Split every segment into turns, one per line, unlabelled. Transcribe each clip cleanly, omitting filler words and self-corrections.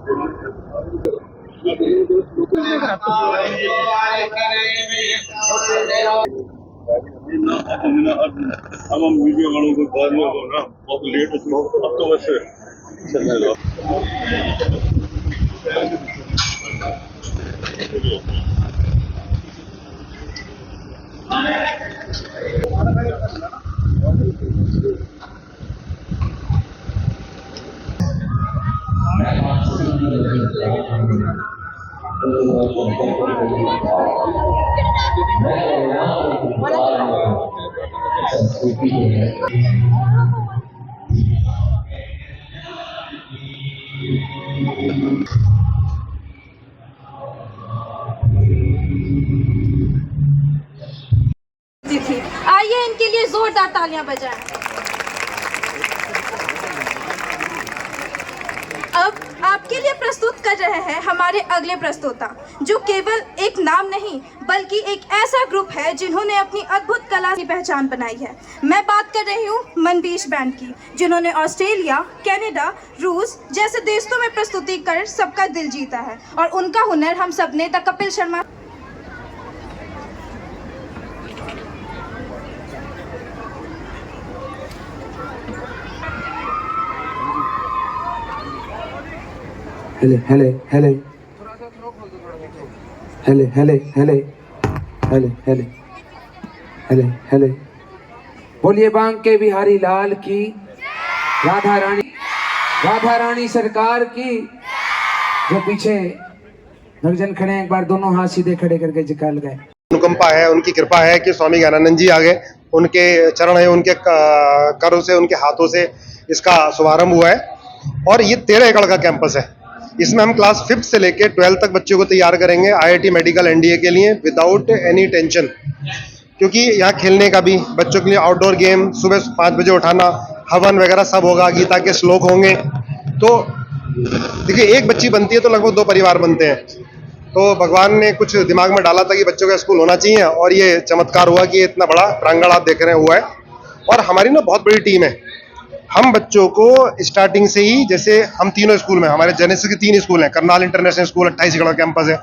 अब हम मीडिया वालों को बाद में ना बहुत लेट अब तो वैसे चलने लगा।
आइए इनके लिए जोरदार तालियां बजाएं। अब आपके लिए प्रस्तुत कर रहे हैं हमारे अगले प्रस्तोता, जो केवल एक नाम नहीं बल्कि एक ऐसा ग्रुप है जिन्होंने अपनी अद्भुत कला की पहचान बनाई है। मैं बात कर रही हूँ मनबीश बैंड की, जिन्होंने ऑस्ट्रेलिया, कनाडा, रूस जैसे देशों में प्रस्तुति कर सबका दिल जीता है और उनका हुनर हम सब ने द कपिल शर्मा
हेले हेले हेले हेले हेले हेले हेले हेले हेले हेले बोलिए बांके बिहारी लाल की, राधा रानी सरकार की। जो पीछे नवजन खड़े हैं, एक बार दोनों हाथ सीधे खड़े करके निकाल गए।
अनुकंपा है, उनकी कृपा है कि स्वामी ज्ञानानंद जी आ गए, उनके चरण है, उनके करों से, उनके हाथों से इसका शुभारंभ हुआ है। और ये 13 एकड़ का कैंपस है। इसमें हम क्लास 5th से लेके 12th तक बच्चों को तैयार करेंगे IIT मेडिकल NDA के लिए विदाउट एनी टेंशन। क्योंकि यहाँ खेलने का भी बच्चों के लिए आउटडोर गेम, सुबह 5 बजे उठाना, हवन वगैरह सब होगा, गीता के श्लोक होंगे। तो देखिए, एक बच्ची बनती है तो लगभग 2 परिवार बनते हैं। तो भगवान ने कुछ दिमाग में डाला था कि बच्चों का स्कूल होना चाहिए, और ये चमत्कार हुआ कि इतना बड़ा प्रांगण आप देख रहे हैं हुआ है। और हमारी ना बहुत बड़ी टीम है। हम बच्चों को स्टार्टिंग से ही, जैसे हम तीनों स्कूल में, हमारे जेनेसिस के 3 स्कूल हैं। करनाल इंटरनेशनल स्कूल 28 एकड़ कैंपस है,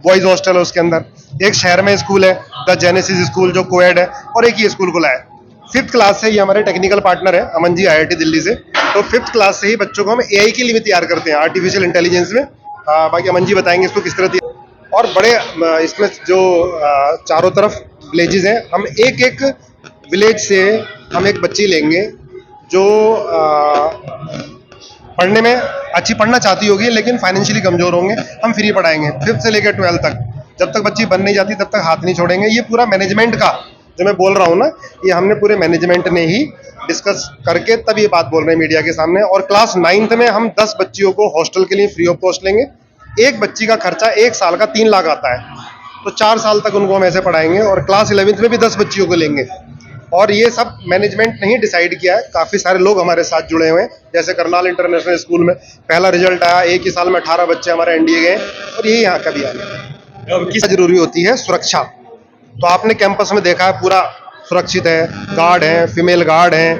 बॉयज हॉस्टल है उसके अंदर। एक शहर में स्कूल है द जेनेसिस स्कूल जो कोएड है, और एक ही स्कूल खुला है। 5th क्लास से, ये हमारे टेक्निकल पार्टनर है अमन जी IIT दिल्ली से। तो 5th क्लास से ही बच्चों को हम AI के लिए भी तैयार करते हैं, आर्टिफिशियल इंटेलिजेंस में। बाकी अमन जी बताएंगे इसको किस तरह। और बड़े इसमें जो चारों तरफ विलेजेस हैं, हम एक विलेज से हम एक बच्ची लेंगे जो पढ़ने में अच्छी पढ़ना चाहती होगी लेकिन फाइनेंशियली कमजोर होंगे। हम फ्री पढ़ाएंगे 5th से लेकर 12th तक। जब तक बच्ची बन नहीं जाती तब तक हाथ नहीं छोड़ेंगे। ये पूरा मैनेजमेंट का जो मैं बोल रहा हूँ ना, ये हमने पूरे मैनेजमेंट ने ही डिस्कस करके तब ये बात बोल रहे हैं मीडिया के सामने। और क्लास 9th में हम 10 बच्चियों को हॉस्टल के लिए फ्री ऑफ कॉस्ट लेंगे। एक बच्ची का खर्चा 1 साल का 3 लाख आता है, तो 4 साल तक उनको हम ऐसे पढ़ाएंगे। और क्लास 11th में भी 10 बच्चियों को लेंगे। और ये सब मैनेजमेंट ने ही डिसाइड किया है। काफ़ी सारे लोग हमारे साथ जुड़े हुए हैं। जैसे करनाल इंटरनेशनल स्कूल में पहला रिजल्ट आया, एक ही साल में 18 बच्चे हमारे NDA गए, और यही यहाँ का भी आया। अब किस जरूरी होती है सुरक्षा। तो आपने कैंपस में देखा है पूरा सुरक्षित है, गार्ड हैं, फीमेल गार्ड हैं,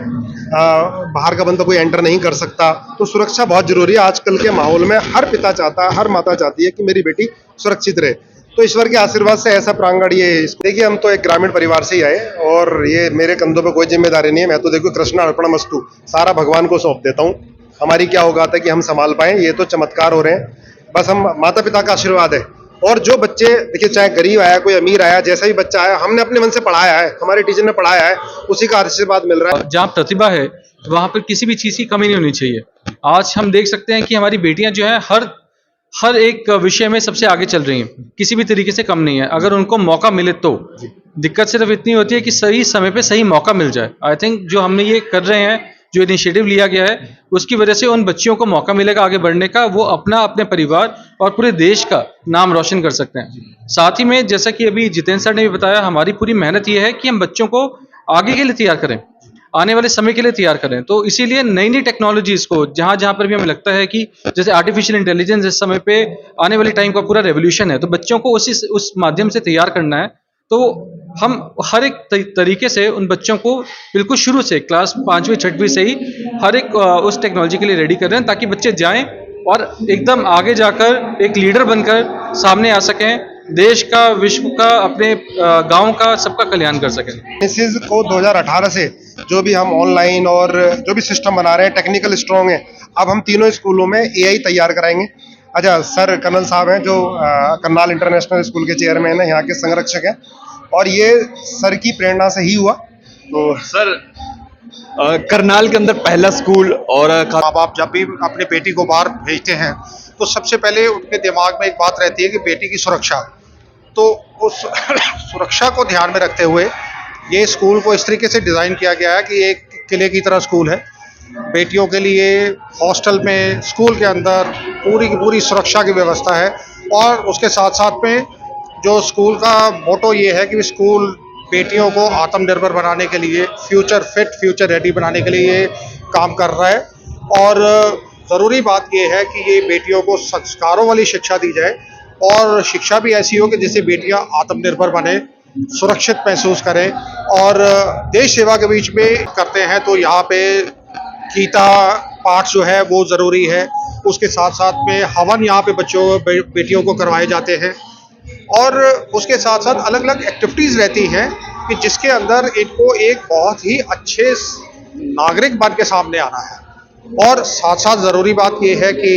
बाहर का बंदा कोई एंटर नहीं कर सकता। तो सुरक्षा बहुत जरूरी है आजकल के माहौल में। हर पिता चाहता है, हर माता चाहती है कि मेरी बेटी सुरक्षित रहे। तो ईश्वर के आशीर्वाद से ऐसा प्रांगण ये। देखिए, हम तो एक ग्रामीण परिवार से ही आए, और ये मेरे कंधों पे कोई जिम्मेदारी नहीं है। मैं तो देखो कृष्ण अर्पणमस्तु सारा भगवान को सौंप देता हूँ। हमारी क्या औकात है कि हम संभाल पाए। ये तो चमत्कार हो रहे हैं, बस हम माता पिता का आशीर्वाद है। और जो बच्चे, देखिए, चाहे गरीब आया, कोई अमीर आया, जैसा भी बच्चा आया, हमने अपने मन से पढ़ाया है, हमारे टीचर ने पढ़ाया है, उसी का आशीर्वाद मिल रहा है।
जहाँ प्रतिभा है वहाँ पर किसी भी चीज़ की कमी नहीं होनी चाहिए। आज हम देख सकते हैं कि हमारी बेटियां जो है हर एक विषय में सबसे आगे चल रही हैं, किसी भी तरीके से कम नहीं है। अगर उनको मौका मिले तो दिक्कत सिर्फ इतनी होती है कि सही समय पे सही मौका मिल जाए। आई थिंक जो हमने ये कर रहे हैं, जो इनिशिएटिव लिया गया है, उसकी वजह से उन बच्चियों को मौका मिलेगा आगे बढ़ने का। वो अपने परिवार और पूरे देश का नाम रोशन कर सकते हैं। साथ ही में, जैसा कि अभी जितेंद्र सर ने भी बताया, हमारी पूरी मेहनत ये है कि हम बच्चों को आगे के लिए तैयार करें, आने वाले समय के लिए तैयार करें। तो इसीलिए नई टैक्नोलॉजीज को जहां पर भी हमें लगता है कि जैसे आर्टिफिशियल इंटेलिजेंस इस समय पे आने वाले टाइम का पूरा रेवोल्यूशन है, तो बच्चों को उस माध्यम से तैयार करना है। तो हम हर एक तरीके से उन बच्चों को बिल्कुल शुरू से क्लास 5वीं 6वीं से ही हर एक उस टेक्नोलॉजी के लिए रेडी कर रहे हैं, ताकि बच्चे जाएं और एकदम आगे जाकर एक लीडर बनकर सामने आ सकें, देश का, विश्व का, अपने गांव का, सबका कल्याण कर सकें।
इस चीज़ को 2018 से जो भी हम ऑनलाइन और जो भी सिस्टम बना रहे हैं टेक्निकल स्ट्रॉन्ग है। अब हम तीनों स्कूलों में एआई तैयार कराएंगे। अच्छा, सर कर्नल साहब हैं जो करनाल इंटरनेशनल स्कूल के चेयरमैन हैं, यहाँ के संरक्षक हैं, और ये सर की प्रेरणा से ही हुआ। तो
सर करनाल के अंदर पहला स्कूल, और माँ बाप जब भी अपने बेटी को बाहर भेजते हैं तो सबसे पहले उनके दिमाग में एक बात रहती है कि बेटी की सुरक्षा। तो उस सुरक्षा को ध्यान में रखते हुए ये स्कूल को इस तरीके से डिज़ाइन किया गया है कि एक किले की तरह स्कूल है। बेटियों के लिए हॉस्टल में, स्कूल के अंदर पूरी की पूरी सुरक्षा की व्यवस्था है, और उसके साथ साथ में जो स्कूल का मोटो ये है कि स्कूल बेटियों को आत्मनिर्भर बनाने के लिए, फ्यूचर फिट, फ्यूचर रेडी बनाने के लिए ये काम कर रहा है। और ज़रूरी बात ये है कि ये बेटियों को संस्कारों वाली शिक्षा दी जाए, और शिक्षा भी ऐसी हो कि जिससे बेटियां आत्मनिर्भर बने, सुरक्षित महसूस करें और देश सेवा के बीच में करते हैं। तो यहाँ पे गीता पाठ जो है वो ज़रूरी है। उसके साथ साथ में हवन यहाँ पे बेटियों को करवाए जाते हैं, और उसके साथ साथ अलग अलग एक्टिविटीज़ रहती हैं कि जिसके अंदर इनको एक बहुत ही अच्छे नागरिक बन के सामने आना है। और साथ साथ ज़रूरी बात ये है कि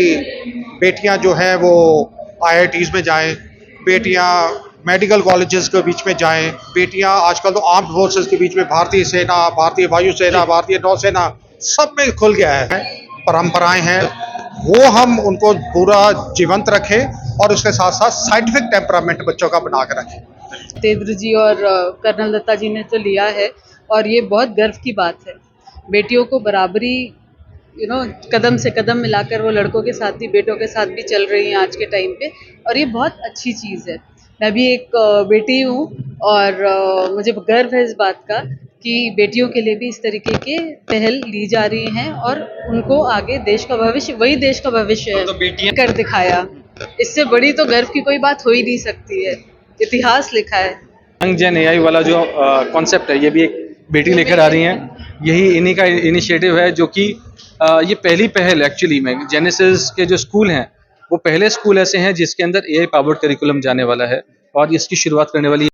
बेटियां जो हैं वो IITs में जाएं, बेटियां मेडिकल कॉलेजेस के बीच में जाएं, बेटियां आजकल तो आर्म्ड फोर्सेस के बीच में, भारतीय सेना, भारतीय वायुसेना, भारतीय नौसेना, सब में खुल गया है। परंपराएं हैं वो हम उनको पूरा जीवंत रखें, और उसके साथ साथ साइंटिफिक टेम्परामेंट बच्चों का बना के रखें।
तेंद्र जी और कर्नल दत्ता जी ने तो लिया है, और ये बहुत गर्व की बात है। बेटियों को बराबरी कदम से कदम मिलाकर वो लड़कों के साथ भी, बेटों के साथ भी चल रही हैं आज के टाइम पे, और ये बहुत अच्छी चीज़ है। मैं भी एक बेटी हूँ, और मुझे गर्व है इस बात का कि बेटियों के लिए भी इस तरीके के पहल ली जा रही हैं, और उनको आगे देश का भविष्य, वही देश का भविष्य है, तो बेटियां कर दिखाया। इससे बड़ी तो गर्व की कोई बात हो ही नहीं सकती है। इतिहास लिखा है।
यंग जेन AI वाला जो कॉन्सेप्ट है, ये भी एक बेटी लेकर आ रही हैं। यही इन्हीं का इनिशिएटिव है, जो कि ये पहली पहल एक्चुअली में जेनेसिस के जो स्कूल हैं वो पहले स्कूल ऐसे हैं जिसके अंदर AI पावर्ड करिकुलम जाने वाला है, और इसकी शुरुआत करने वाली